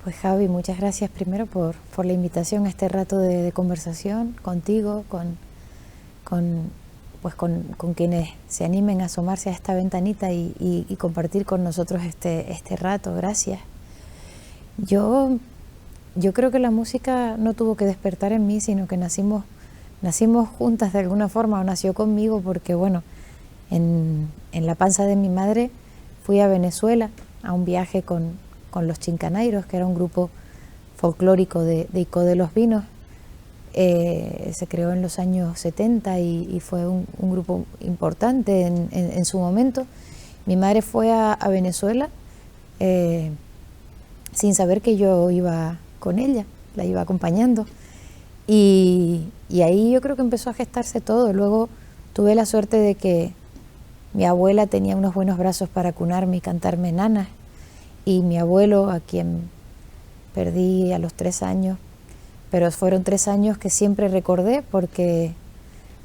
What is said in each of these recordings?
Pues Javi, muchas gracias primero por la invitación a este rato de conversación contigo, con, con quienes se animen a asomarse a esta ventanita y compartir con nosotros este rato. Gracias. Yo, yo creo que la música no tuvo que despertar en mí, sino que nacimos juntas de alguna forma, o nació conmigo, porque bueno, en la panza de mi madre fui a Venezuela a un viaje con los Chincanairos, que era un grupo folclórico de Icó de los Vinos. Se creó en los años 70 y fue un grupo importante en su momento. Mi madre fue a Venezuela sin saber que yo iba con ella, la iba acompañando. Y ahí yo creo que empezó a gestarse todo. Luego tuve la suerte de que mi abuela tenía unos buenos brazos para acunarme y cantarme nanas, y mi abuelo, a quien perdí a los 3 años, pero fueron 3 años que siempre recordé porque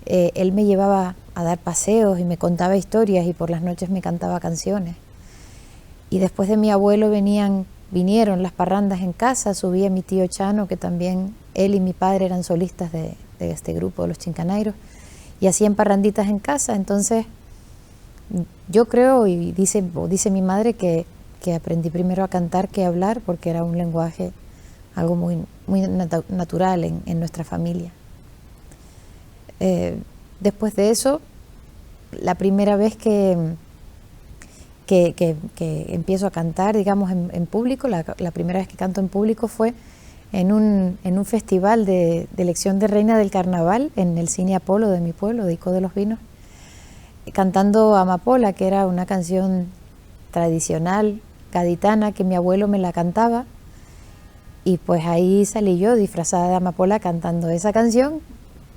él me llevaba a dar paseos y me contaba historias y por las noches me cantaba canciones. Y después de mi abuelo vinieron las parrandas en casa, subía mi tío Chano, que también él y mi padre eran solistas de este grupo de los Chincanairos, y hacían parranditas en casa. Entonces yo creo, y dice mi madre, que aprendí primero a cantar que a hablar, porque era un lenguaje algo muy natural en nuestra familia. Después de eso, la primera vez que empiezo a cantar, digamos, en público, la primera vez que canto en público fue en un festival de elección de reina del carnaval en el Cine Apolo de mi pueblo, de Icó de los Vinos, cantando Amapola, que era una canción tradicional gaditana que mi abuelo me la cantaba, y pues ahí salí yo disfrazada de amapola cantando esa canción,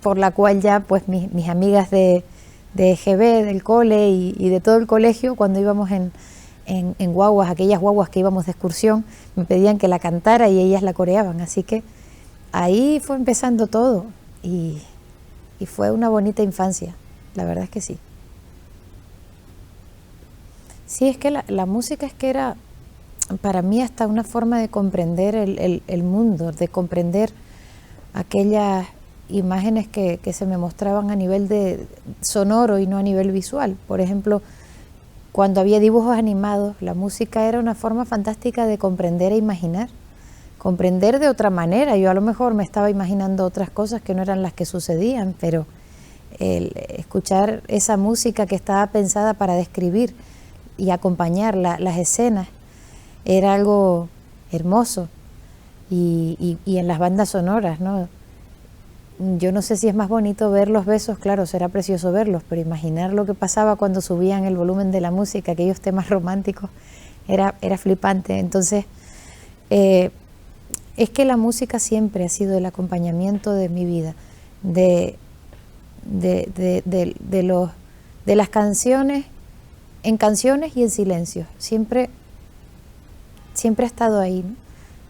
por la cual ya pues mis amigas de GB, del cole y de todo el colegio, cuando íbamos en guaguas, aquellas guaguas que íbamos de excursión, me pedían que la cantara y ellas la coreaban. Así que ahí fue empezando todo y fue una bonita infancia, la verdad es que sí. Sí, es que la música es que era para mí hasta una forma de comprender el mundo, de comprender aquellas imágenes que se me mostraban a nivel de sonoro y no a nivel visual. Por ejemplo, cuando había dibujos animados, la música era una forma fantástica de comprender e imaginar. Comprender de otra manera. Yo a lo mejor me estaba imaginando otras cosas que no eran las que sucedían, pero el escuchar esa música que estaba pensada para describir y acompañar las escenas era algo hermoso. Y en las bandas sonoras, ¿no? Yo no sé si es más bonito ver los besos, claro, será precioso verlos, pero imaginar lo que pasaba cuando subían el volumen de la música, aquellos temas románticos, era flipante. Entonces, es que la música siempre ha sido el acompañamiento de mi vida, de las canciones, en canciones y en silencio, siempre ha estado ahí, ¿no?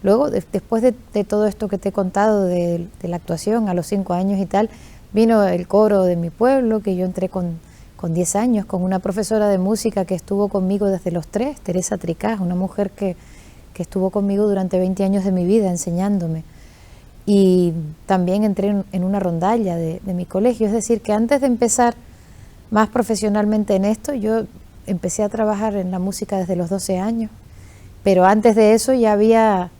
Luego, después de todo esto que te he contado de la actuación a los 5 años y tal, vino el coro de mi pueblo, que yo entré con 10 años, con una profesora de música que estuvo conmigo desde los 3, Teresa Tricás, una mujer que estuvo conmigo durante 20 años de mi vida enseñándome. Y también entré en una rondalla de mi colegio, es decir, que antes de empezar más profesionalmente en esto, yo empecé a trabajar en la música desde los 12 años, pero antes de eso ya había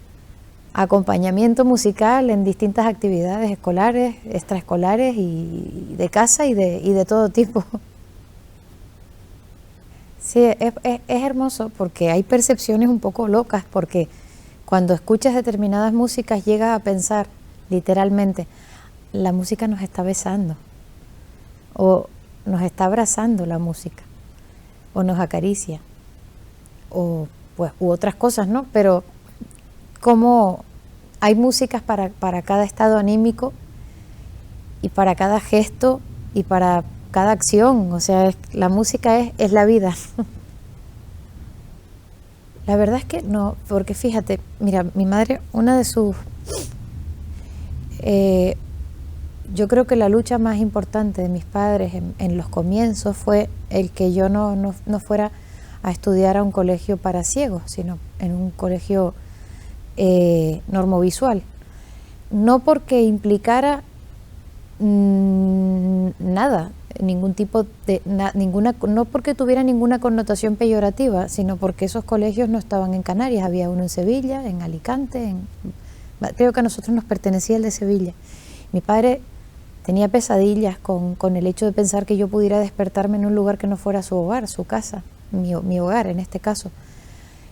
acompañamiento musical en distintas actividades escolares, extraescolares y de casa y de todo tipo. Sí, es hermoso porque hay percepciones un poco locas, porque cuando escuchas determinadas músicas llegas a pensar literalmente, la música nos está besando o nos está abrazando la música o nos acaricia o pues u otras cosas, ¿no? Pero como hay músicas para cada estado anímico y para cada gesto y para cada acción, o sea, la música es la vida. La verdad es que no, porque fíjate, mira, mi madre, una de sus... yo creo que la lucha más importante de mis padres en los comienzos fue el que yo no fuera a estudiar a un colegio para ciegos, sino en un colegio normovisual. No porque implicara nada, ningún tipo de no porque tuviera ninguna connotación peyorativa, sino porque esos colegios no estaban en Canarias, había uno en Sevilla, en Alicante, creo que a nosotros nos pertenecía el de Sevilla. Mi padre tenía pesadillas con el hecho de pensar que yo pudiera despertarme en un lugar que no fuera su hogar, su casa, mi hogar en este caso.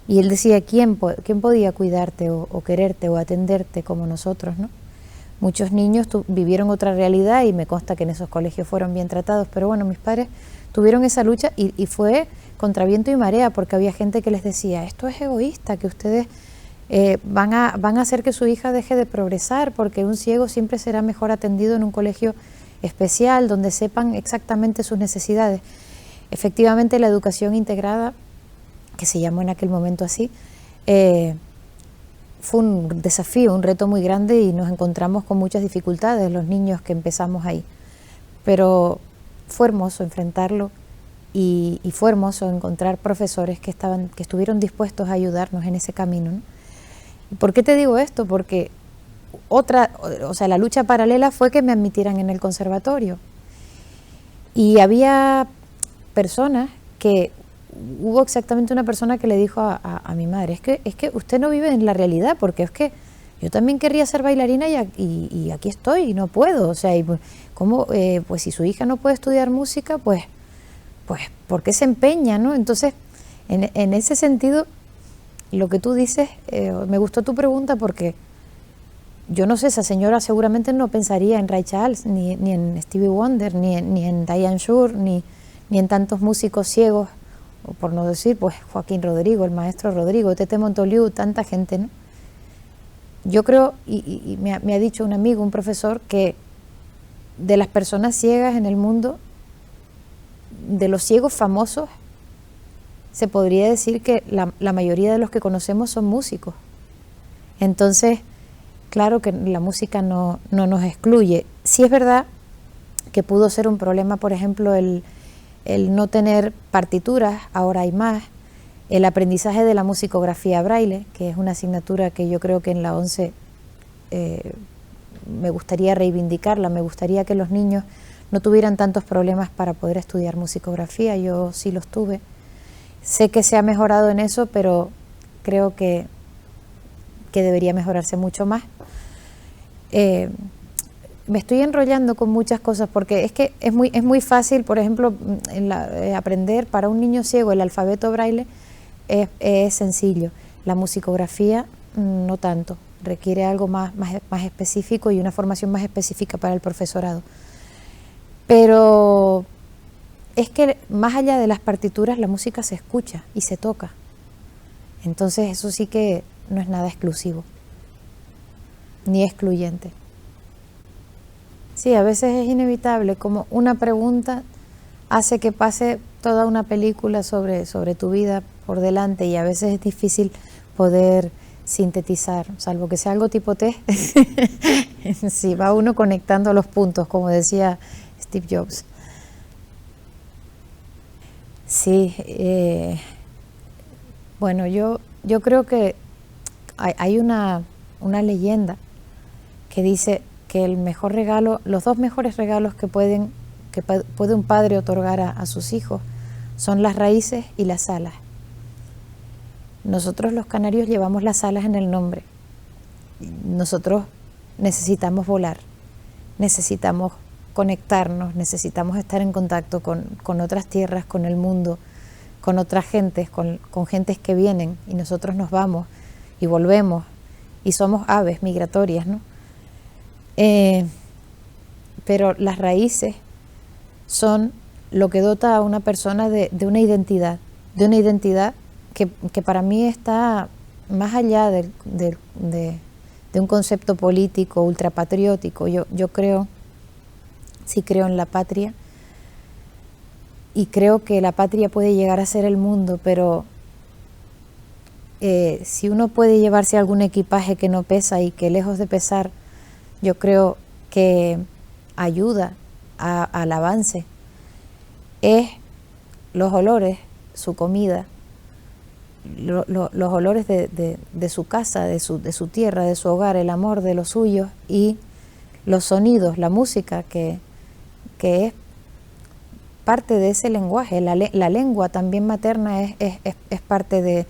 Y él decía, ¿quién podía cuidarte o quererte o atenderte como nosotros, ¿no? Muchos niños vivieron otra realidad y me consta que en esos colegios fueron bien tratados, pero bueno, mis padres tuvieron esa lucha y fue contra viento y marea, porque había gente que les decía, esto es egoísta, que ustedes van a hacer que su hija deje de progresar, porque un ciego siempre será mejor atendido en un colegio especial, donde sepan exactamente sus necesidades. Efectivamente, la educación integrada, que se llamó en aquel momento así, fue un desafío, un reto muy grande y nos encontramos con muchas dificultades los niños que empezamos ahí. Pero fue hermoso enfrentarlo y fue hermoso encontrar profesores que estuvieron dispuestos a ayudarnos en ese camino, ¿no? ¿Y por qué te digo esto? Porque la lucha paralela fue que me admitieran en el conservatorio. Y había personas que hubo exactamente una persona que le dijo a mi madre, es que usted no vive en la realidad, porque es que yo también querría ser bailarina y aquí estoy y no puedo. O sea, ¿cómo, pues si su hija no puede estudiar música, pues ¿por qué se empeña, no? Entonces, en ese sentido, lo que tú dices, me gustó tu pregunta, porque yo no sé, esa señora seguramente no pensaría en Ray Charles, ni en Stevie Wonder, ni en Diane Shure, ni en tantos músicos ciegos, o por no decir, pues Joaquín Rodrigo, el maestro Rodrigo, Tete Montoliu, tanta gente, ¿no? Yo creo, y me ha dicho un amigo, un profesor, que de las personas ciegas en el mundo, de los ciegos famosos, se podría decir que la mayoría de los que conocemos son músicos. Entonces, claro que la música no nos excluye. Sí es verdad que pudo ser un problema, por ejemplo, el no tener partituras, ahora hay más, el aprendizaje de la musicografía braille, que es una asignatura que yo creo que en la 11 me gustaría reivindicarla, me gustaría que los niños no tuvieran tantos problemas para poder estudiar musicografía, yo sí los tuve. Sé que se ha mejorado en eso, pero creo que debería mejorarse mucho más. Me estoy enrollando con muchas cosas, porque es que es muy fácil, por ejemplo, aprender para un niño ciego el alfabeto braille es sencillo. La musicografía no tanto, requiere algo más específico y una formación más específica para el profesorado. Pero es que más allá de las partituras, la música se escucha y se toca. Entonces eso sí que no es nada exclusivo, ni excluyente. Sí, a veces es inevitable, como una pregunta hace que pase toda una película sobre tu vida por delante, y a veces es difícil poder sintetizar, salvo que sea algo tipo test. Sí, va uno conectando los puntos, como decía Steve Jobs. Sí, bueno, yo creo que hay una leyenda que dice que el mejor regalo, los dos mejores regalos que puede un padre otorgar a sus hijos son las raíces y las alas. Nosotros los canarios llevamos las alas en el nombre. Nosotros necesitamos volar, necesitamos conectarnos, necesitamos estar en contacto con otras tierras, con el mundo, con otras gentes, con gentes que vienen y nosotros nos vamos y volvemos y somos aves migratorias, ¿no? Pero las raíces son lo que dota a una persona de una identidad que para mí está más allá de un concepto político ultrapatriótico. Yo creo, sí creo en la patria, y creo que la patria puede llegar a ser el mundo, pero si uno puede llevarse algún equipaje que no pesa y que lejos de pesar, yo creo que ayuda al avance, es los olores, su comida, los olores de su casa, de su tierra, de su hogar, el amor de los suyos, y los sonidos, la música que es parte de ese lenguaje. La lengua también materna es parte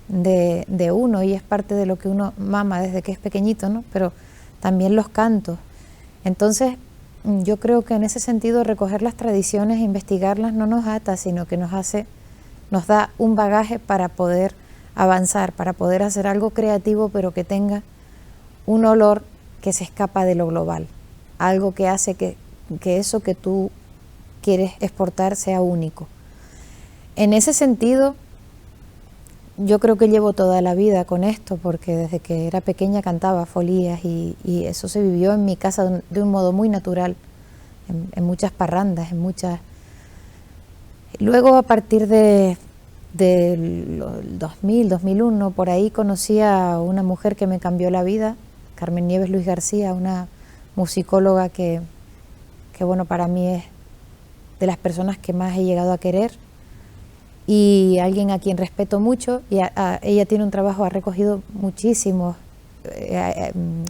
de uno, y es parte de lo que uno mama desde que es pequeñito, ¿no? Pero también los cantos. Entonces, yo creo que en ese sentido recoger las tradiciones e investigarlas no nos ata, sino que nos da un bagaje para poder avanzar, para poder hacer algo creativo, pero que tenga un olor que se escapa de lo global, algo que hace que eso que tú quieres exportar sea único. En ese sentido, yo creo que llevo toda la vida con esto, porque desde que era pequeña cantaba folías, y eso se vivió en mi casa de un modo muy natural, en muchas parrandas, en muchas... Luego, a partir del 2000, 2001, por ahí conocí a una mujer que me cambió la vida, Carmen Nieves Luis García, una musicóloga que bueno, para mí es de las personas que más he llegado a querer, y alguien a quien respeto mucho, y ella tiene un trabajo, ha recogido muchísimos,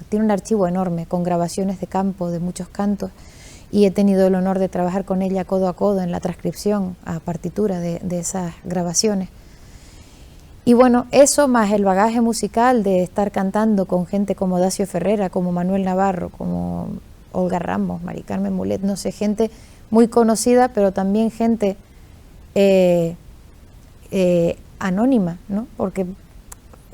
tiene un archivo enorme con grabaciones de campo, de muchos cantos, y he tenido el honor de trabajar con ella codo a codo en la transcripción a partitura de esas grabaciones. Y bueno, eso más el bagaje musical de estar cantando con gente como Dacio Ferrera, como Manuel Navarro, como Olga Ramos, Mari Carmen Mulet, no sé, gente muy conocida, pero también gente anónima, ¿no? Porque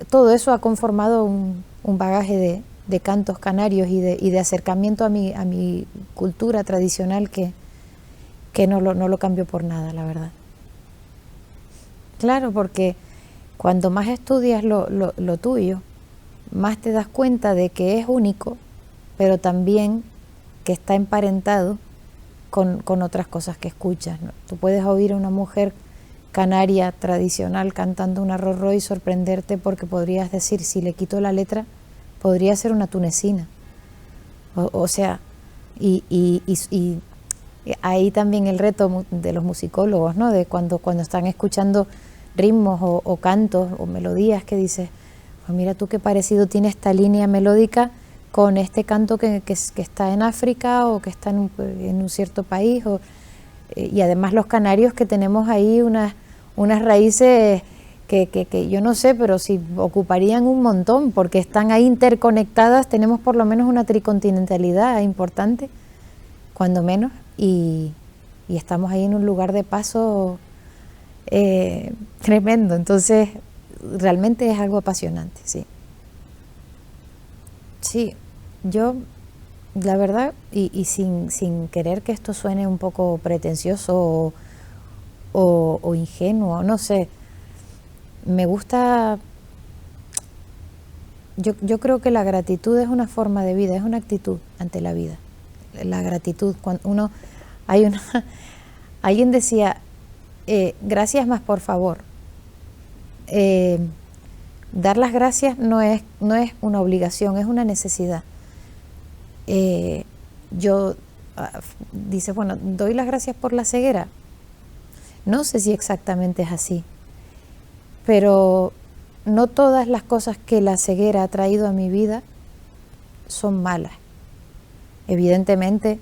todo eso ha conformado un bagaje de cantos canarios y de acercamiento a mi cultura tradicional que no lo cambio por nada, la verdad. Claro, porque cuando más estudias lo tuyo, más te das cuenta de que es único, pero también que está emparentado con otras cosas que escuchas, ¿no? Tú puedes oír a una mujer canaria tradicional cantando un arrorró y sorprenderte, porque podrías decir, si le quito la letra, podría ser una tunecina. O sea, y ahí también el reto de los musicólogos, ¿no? De cuando están escuchando ritmos o cantos o melodías, que dices, pues mira tú qué parecido tiene esta línea melódica con este canto que está en África, o que está en un cierto país, y además los canarios, que tenemos ahí unas raíces que yo no sé, pero si ocuparían un montón, porque están ahí interconectadas, tenemos por lo menos una tricontinentalidad importante, cuando menos, y estamos ahí en un lugar de paso tremendo. Entonces realmente es algo apasionante, sí. Sí, yo, la verdad, y sin querer que esto suene un poco pretencioso o ingenuo, no sé, me gusta, yo creo que la gratitud es una forma de vida, es una actitud ante la vida. La gratitud, cuando alguien decía, gracias más por favor. Dar las gracias no es una obligación, es una necesidad. Dice, bueno, doy las gracias por la ceguera. No sé si exactamente es así, pero no todas las cosas que la ceguera ha traído a mi vida son malas. Evidentemente,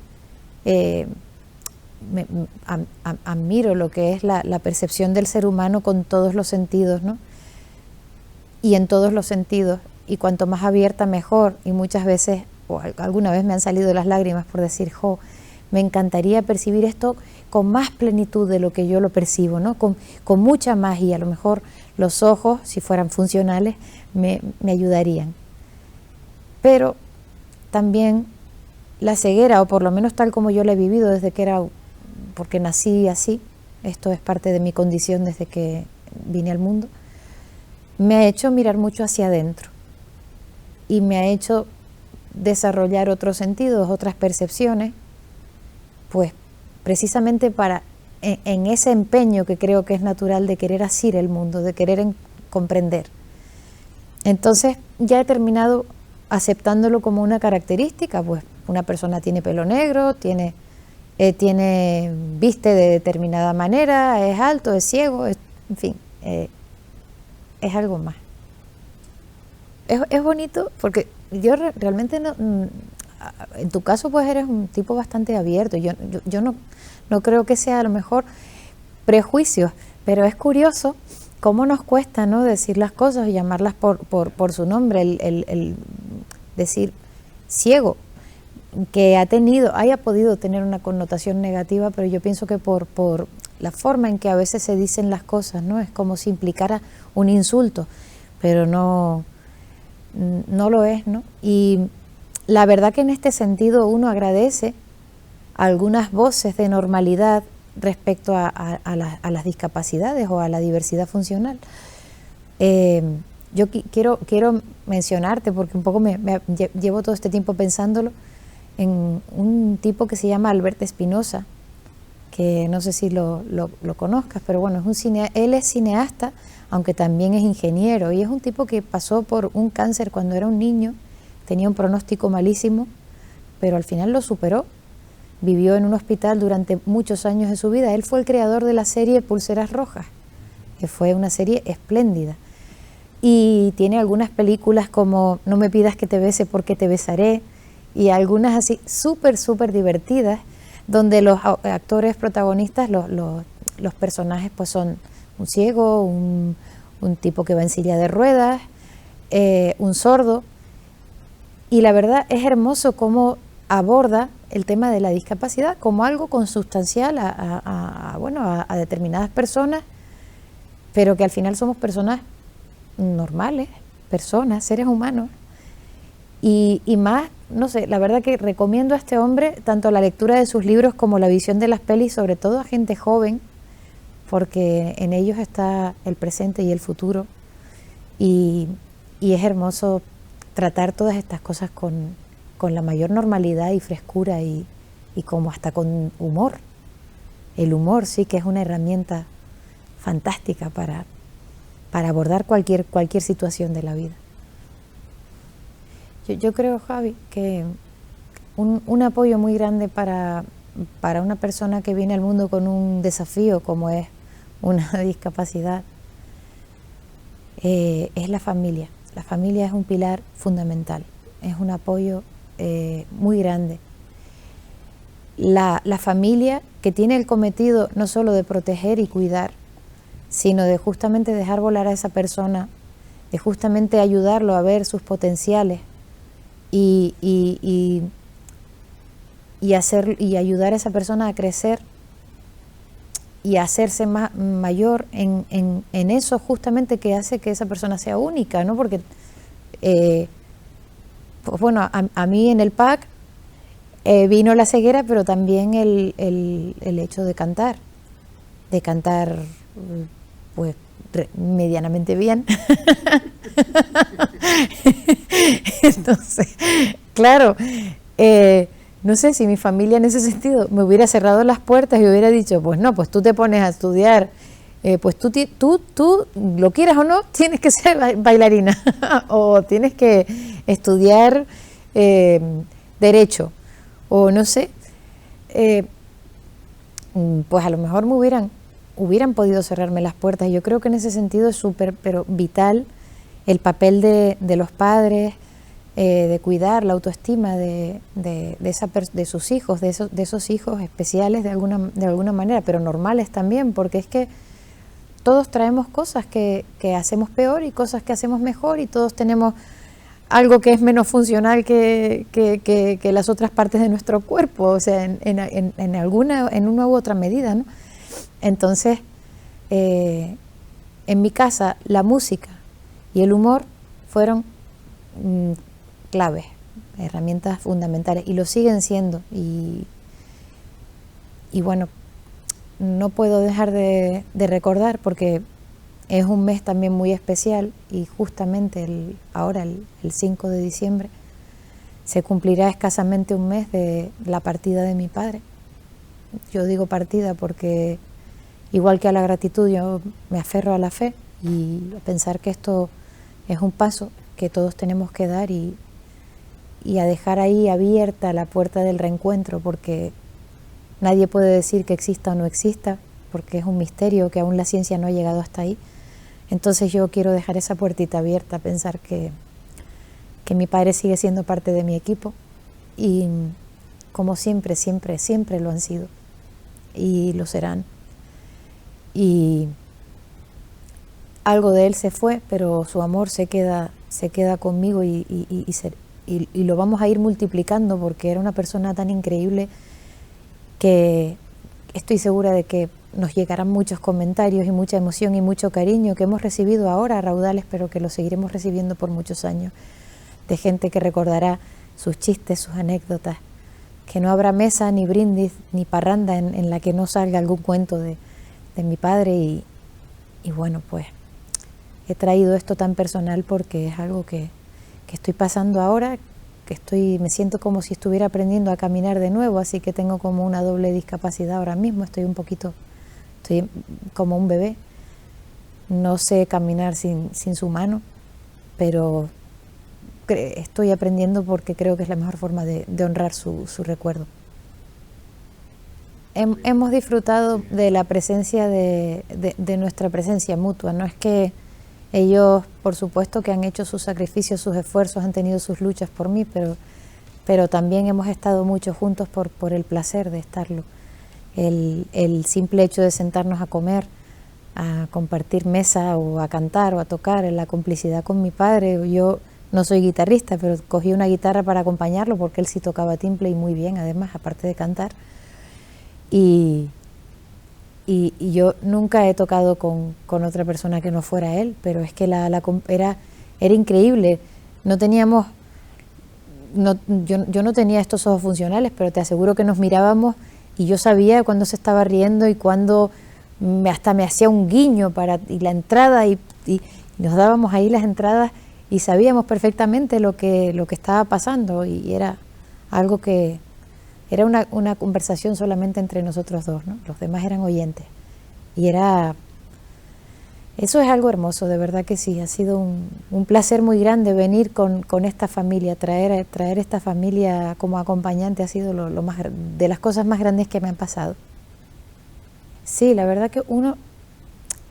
admiro lo que es la percepción del ser humano con todos los sentidos, ¿no? Y en todos los sentidos, y cuanto más abierta mejor, y muchas veces, o alguna vez me han salido las lágrimas por decir, me encantaría percibir esto con más plenitud de lo que yo lo percibo, ¿no? Con mucha más, y a lo mejor los ojos, si fueran funcionales, me ayudarían. Pero también la ceguera, o por lo menos tal como yo la he vivido desde que porque nací así, esto es parte de mi condición desde que vine al mundo, me ha hecho mirar mucho hacia adentro, y me ha hecho desarrollar otros sentidos, otras percepciones, pues precisamente en ese empeño que creo que es natural de querer asir el mundo, de querer comprender. Entonces ya he terminado aceptándolo como una característica, pues una persona tiene pelo negro, viste de determinada manera, es alto, es ciego, en fin. es algo más. Es bonito porque yo realmente no, en tu caso pues eres un tipo bastante abierto, yo no creo que sea a lo mejor prejuicios, pero es curioso cómo nos cuesta, ¿no?, decir las cosas y llamarlas por su nombre, el decir ciego, que haya podido tener una connotación negativa, pero yo pienso que por la forma en que a veces se dicen las cosas, ¿no?, es como si implicara un insulto, pero no lo es, ¿no? Y la verdad que en este sentido uno agradece algunas voces de normalidad respecto a las discapacidades o a la diversidad funcional. Yo quiero mencionarte, porque un poco llevo todo este tiempo pensándolo, en un tipo que se llama Albert Espinosa, que no sé si lo conozcas, pero bueno, él es cineasta, aunque también es ingeniero, y es un tipo que pasó por un cáncer cuando era un niño, tenía un pronóstico malísimo, pero al final lo superó. Vivió en un hospital durante muchos años de su vida. Él fue el creador de la serie Pulseras Rojas, que fue una serie espléndida. Y tiene algunas películas como No me pidas que te bese porque te besaré, y algunas así súper divertidas, donde los actores protagonistas, los personajes pues son un ciego, un tipo que va en silla de ruedas, un sordo, y la verdad es hermoso cómo aborda el tema de la discapacidad como algo consustancial a determinadas personas, pero que al final somos personas normales, seres humanos, y más, no sé, la verdad que recomiendo a este hombre tanto la lectura de sus libros como la visión de las pelis, sobre todo a gente joven, porque en ellos está el presente y el futuro, y es hermoso tratar todas estas cosas con la mayor normalidad y frescura y como hasta con humor. El humor sí que es una herramienta fantástica para abordar cualquier situación de la vida. Yo creo, Javi, que un apoyo muy grande para una persona que viene al mundo con un desafío como es una discapacidad es la familia. La familia es un pilar fundamental, es un apoyo muy grande. La familia que tiene el cometido no solo de proteger y cuidar, sino de justamente dejar volar a esa persona, de justamente ayudarlo a ver sus potenciales y ayudar a esa persona a crecer y a hacerse mayor en eso justamente que hace que esa persona sea única, ¿no? Porque pues bueno, a mí en el PAC vino la ceguera, pero también el hecho de cantar pues medianamente bien. Entonces, claro, no sé si mi familia en ese sentido me hubiera cerrado las puertas y hubiera dicho, pues no, pues tú te pones a estudiar, pues tú lo quieras o no, tienes que ser bailarina o tienes que estudiar derecho o no sé, pues a lo mejor me hubieran podido cerrarme las puertas. Yo creo que en ese sentido es súper, pero vital el papel de los padres, de cuidar la autoestima de sus hijos, de esos hijos especiales de alguna manera, pero normales también, porque es que todos traemos cosas que hacemos peor y cosas que hacemos mejor, y todos tenemos algo que es menos funcional que las otras partes de nuestro cuerpo, o sea, en una u otra medida, ¿no? Entonces, en mi casa, la música y el humor fueron claves, herramientas fundamentales, y lo siguen siendo. Y bueno, no puedo dejar de recordar, porque es un mes también muy especial, y justamente ahora, el 5 de diciembre, se cumplirá escasamente un mes de la partida de mi padre. Yo digo partida porque, igual que a la gratitud, yo me aferro a la fe y a pensar que esto es un paso que todos tenemos que dar, y a dejar ahí abierta la puerta del reencuentro, porque nadie puede decir que exista o no exista, porque es un misterio que aún la ciencia no ha llegado hasta ahí. Entonces yo quiero dejar esa puertita abierta, pensar que mi padre sigue siendo parte de mi equipo y como siempre, siempre, siempre lo han sido y lo serán. Y algo de él se fue, pero su amor se queda conmigo y lo vamos a ir multiplicando porque era una persona tan increíble que estoy segura de que nos llegarán muchos comentarios y mucha emoción y mucho cariño que hemos recibido ahora a raudales, pero que lo seguiremos recibiendo por muchos años, de gente que recordará sus chistes, sus anécdotas, que no habrá mesa, ni brindis, ni parranda en la que no salga algún cuento de mi padre y bueno, pues he traído esto tan personal porque es algo que estoy pasando ahora, me siento como si estuviera aprendiendo a caminar de nuevo, así que tengo como una doble discapacidad ahora mismo, estoy como un bebé, no sé caminar sin su mano, pero estoy aprendiendo porque creo que es la mejor forma de honrar su recuerdo. Hemos disfrutado de la presencia de nuestra presencia mutua, no es que ellos, por supuesto, que han hecho sus sacrificios, sus esfuerzos, han tenido sus luchas por mí, pero también hemos estado mucho juntos por el placer de estarlo. El simple hecho de sentarnos a comer, a compartir mesa o a cantar o a tocar, en la complicidad con mi padre. Yo no soy guitarrista, pero cogí una guitarra para acompañarlo porque él sí tocaba timple y muy bien, además, aparte de cantar. Y yo nunca he tocado con otra persona que no fuera él, pero es que era increíble. No teníamos, yo no tenía estos ojos funcionales, pero te aseguro que nos mirábamos y yo sabía cuándo se estaba riendo y cuándo hasta me hacía un guiño y la entrada y nos dábamos ahí las entradas y sabíamos perfectamente lo que estaba pasando y era algo que era una conversación solamente entre nosotros dos, ¿no? Los demás eran oyentes. Y eso es algo hermoso, de verdad que sí. Ha sido un placer muy grande venir con esta familia, traer esta familia como acompañante ha sido de las cosas más grandes que me han pasado. Sí, la verdad que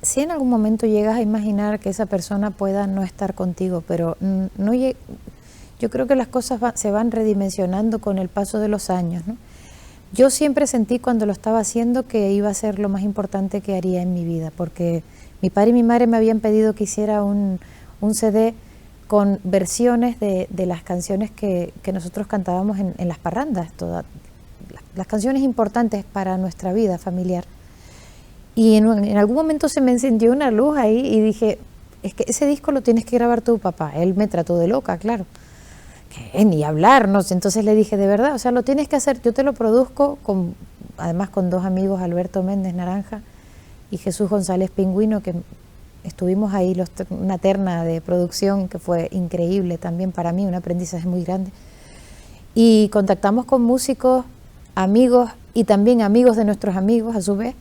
si en algún momento llegas a imaginar que esa persona pueda no estar contigo, pero yo creo que las cosas se van redimensionando con el paso de los años, ¿no? Yo siempre sentí cuando lo estaba haciendo que iba a ser lo más importante que haría en mi vida, porque mi padre y mi madre me habían pedido que hiciera un CD con versiones de las canciones que nosotros cantábamos en las parrandas, todas las canciones importantes para nuestra vida familiar. Y en algún momento se me encendió una luz ahí y dije, es que ese disco lo tienes que grabar tu papá. Él me trató de loca, claro. Que ni hablarnos, entonces le dije, de verdad, o sea, lo tienes que hacer, yo te lo produzco, además con dos amigos, Alberto Méndez Naranja y Jesús González Pingüino, que estuvimos ahí una terna de producción que fue increíble también para mí, un aprendizaje muy grande. Y contactamos con músicos, amigos y también amigos de nuestros amigos a su vez,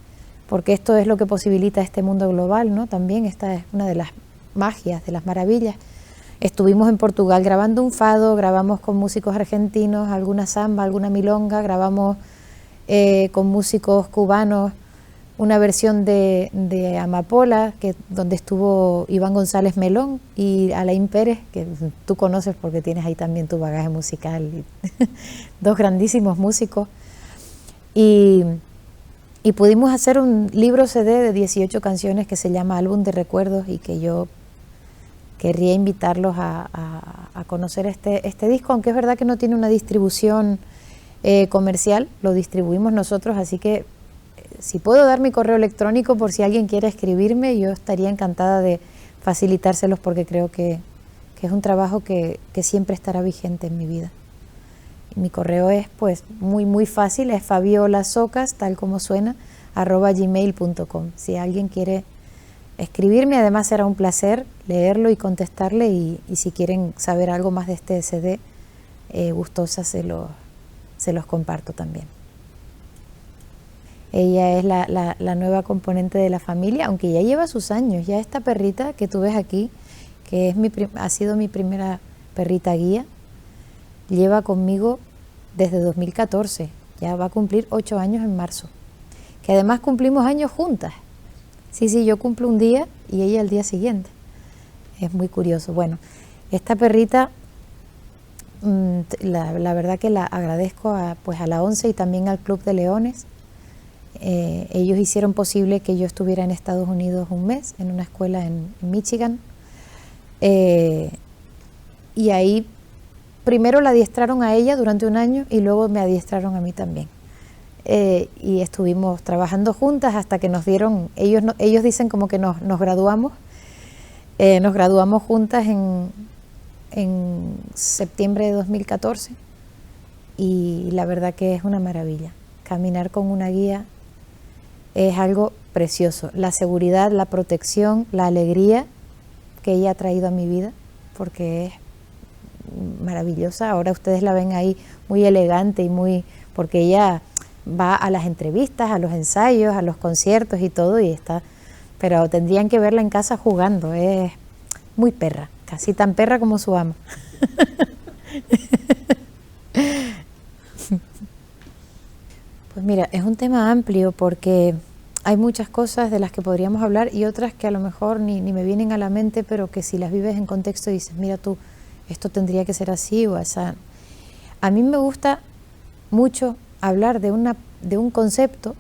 porque esto es lo que posibilita este mundo global, ¿no? También esta es una de las magias, de las maravillas. Estuvimos en Portugal grabando un fado, grabamos con músicos argentinos, alguna samba, alguna milonga, grabamos con músicos cubanos una versión de Amapola, donde estuvo Iván González Melón y Alain Pérez, que tú conoces porque tienes ahí también tu bagaje musical, dos grandísimos músicos. Y pudimos hacer un libro CD de 18 canciones que se llama Álbum de Recuerdos y que yo querría invitarlos a conocer este disco, aunque es verdad que no tiene una distribución comercial, lo distribuimos nosotros, así que si puedo dar mi correo electrónico por si alguien quiere escribirme, yo estaría encantada de facilitárselos porque creo que es un trabajo que siempre estará vigente en mi vida. Y mi correo es pues muy fácil, es fabiolasocas, tal como suena, @gmail.com. Si alguien quiere escribirme, además será un placer leerlo y contestarle y si quieren saber algo más de este CD, gustosa se los comparto también. Ella es la nueva componente de la familia, aunque ya lleva sus años. Ya esta perrita que tú ves aquí, que ha sido mi primera perrita guía, lleva conmigo desde 2014. Ya va a cumplir 8 años en marzo. Que además cumplimos años juntas. Sí, yo cumplo un día y ella al día siguiente. Es muy curioso. Bueno, esta perrita, la verdad que la agradezco pues a la ONCE y también al Club de Leones. Ellos hicieron posible que yo estuviera en Estados Unidos un mes, en una escuela en Michigan. Y ahí primero la adiestraron a ella durante un año y luego me adiestraron a mí también. Y estuvimos trabajando juntas hasta que nos dieron, ellos dicen como que nos graduamos. Nos graduamos juntas en septiembre de 2014 y la verdad que es una maravilla. Caminar con una guía es algo precioso. La seguridad, la protección, la alegría que ella ha traído a mi vida, porque es maravillosa. Ahora ustedes la ven ahí muy elegante y porque ella va a las entrevistas, a los ensayos, a los conciertos y todo, y está, pero tendrían que verla en casa jugando. Es muy perra, casi tan perra como su ama. Pues mira, es un tema amplio porque hay muchas cosas de las que podríamos hablar y otras que a lo mejor ni me vienen a la mente, pero que si las vives en contexto dices, mira tú, esto tendría que ser así o así. A mí me gusta mucho hablar de un concepto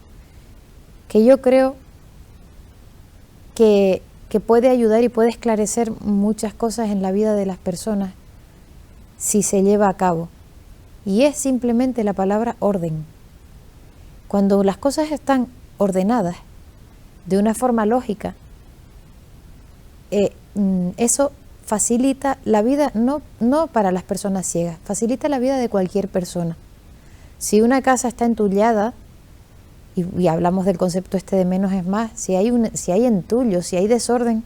que yo creo que puede ayudar y puede esclarecer muchas cosas en la vida de las personas si se lleva a cabo. Y es simplemente la palabra orden. Cuando las cosas están ordenadas de una forma lógica, eso facilita la vida, no para las personas ciegas, facilita la vida de cualquier persona. Si una casa está entullada, y hablamos del concepto este de menos es más, si hay entullo, si hay desorden,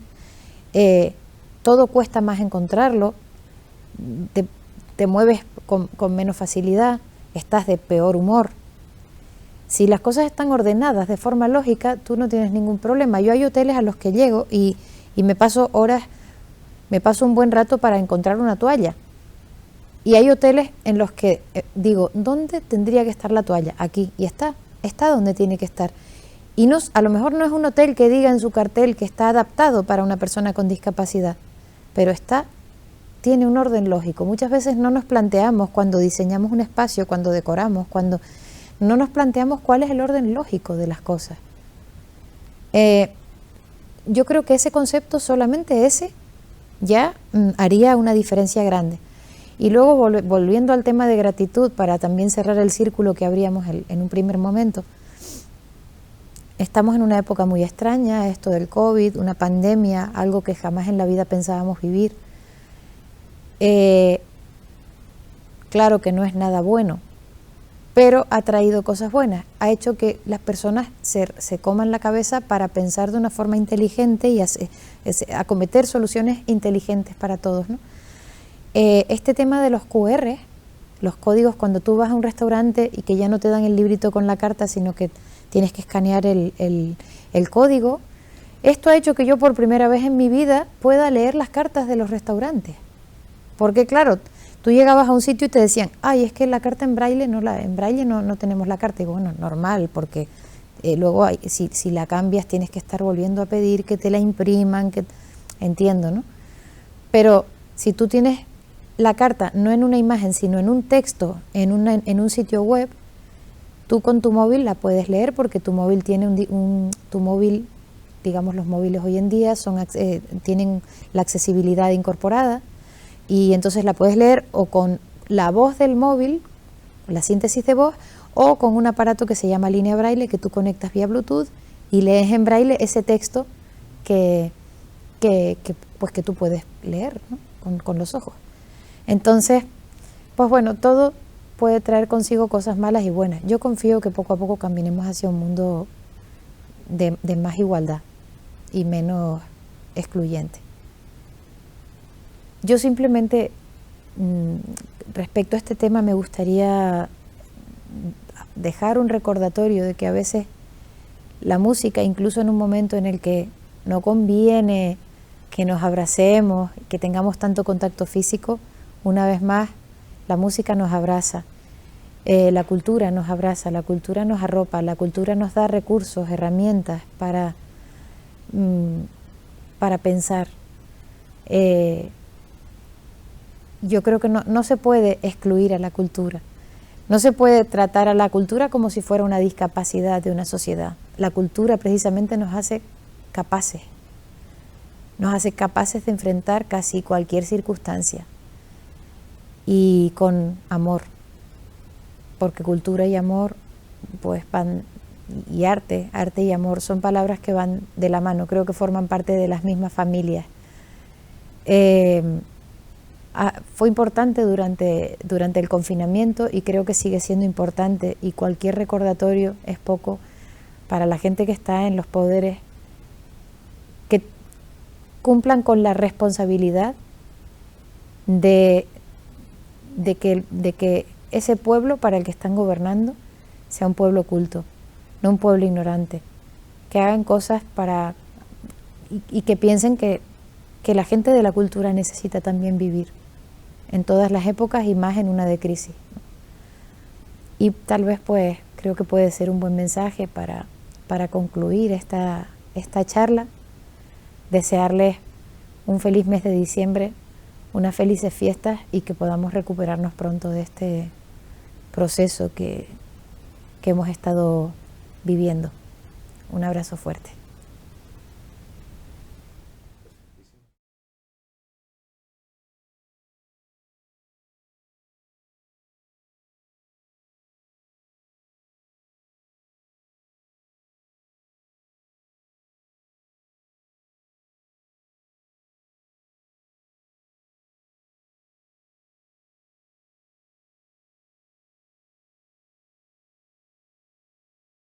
todo cuesta más encontrarlo, te mueves con menos facilidad, estás de peor humor. Si las cosas están ordenadas de forma lógica, tú no tienes ningún problema. Yo hay hoteles a los que llego y me paso horas, me paso un buen rato para encontrar una toalla. Y hay hoteles en los que digo, ¿dónde tendría que estar la toalla? Aquí, y está donde tiene que estar. Y a lo mejor no es un hotel que diga en su cartel que está adaptado para una persona con discapacidad, pero tiene un orden lógico. Muchas veces no nos planteamos cuando diseñamos un espacio, cuando decoramos, no nos planteamos cuál es el orden lógico de las cosas. Yo creo que ese concepto, solamente ese, ya haría una diferencia grande. Y luego, volviendo al tema de gratitud, para también cerrar el círculo que abríamos en un primer momento, estamos en una época muy extraña, esto del COVID, una pandemia, algo que jamás en la vida pensábamos vivir. Claro que no es nada bueno, pero ha traído cosas buenas, ha hecho que las personas se coman la cabeza para pensar de una forma inteligente y acometer soluciones inteligentes para todos, ¿no? Este tema de los QR, los códigos, cuando tú vas a un restaurante y que ya no te dan el librito con la carta, sino que tienes que escanear el código, esto ha hecho que yo por primera vez en mi vida pueda leer las cartas de los restaurantes. Porque claro, tú llegabas a un sitio y te decían, ay, es que la carta en braille no tenemos la carta. Y digo, bueno, normal, porque luego si la cambias tienes que estar volviendo a pedir que te la impriman, entiendo, ¿no? Pero si tú tienes la carta no en una imagen, sino en un texto, en un sitio web, tú con tu móvil la puedes leer, porque tu móvil tiene tu móvil, digamos, los móviles hoy en día tienen la accesibilidad incorporada, y entonces la puedes leer o con la voz del móvil, la síntesis de voz, o con un aparato que se llama línea braille, que tú conectas vía Bluetooth y lees en braille ese texto que tú puedes leer, ¿no? con los ojos. Entonces, pues bueno, todo puede traer consigo cosas malas y buenas. Yo confío que poco a poco caminemos hacia un mundo de más igualdad y menos excluyente. Yo simplemente, respecto a este tema, me gustaría dejar un recordatorio de que a veces la música, incluso en un momento en el que no conviene que nos abracemos, que tengamos tanto contacto físico, una vez más, la música nos abraza, la cultura nos abraza, la cultura nos arropa, la cultura nos da recursos, herramientas para para pensar. Yo creo que no se puede excluir a la cultura. No se puede tratar a la cultura como si fuera una discapacidad de una sociedad. La cultura precisamente nos hace capaces de enfrentar casi cualquier circunstancia, y con amor, porque cultura y amor pues van, y arte y amor son palabras que van de la mano, creo que forman parte de las mismas familias. Fue importante durante el confinamiento y creo que sigue siendo importante, y cualquier recordatorio es poco para la gente que está en los poderes, que cumplan con la responsabilidad de que ese pueblo para el que están gobernando sea un pueblo culto, no un pueblo ignorante, que hagan cosas y que piensen que la gente de la cultura necesita también vivir en todas las épocas y más en una de crisis. Y tal vez pues creo que puede ser un buen mensaje para concluir esta charla, desearles un feliz mes de diciembre, unas felices fiestas, y que podamos recuperarnos pronto de este proceso que hemos estado viviendo. Un abrazo fuerte.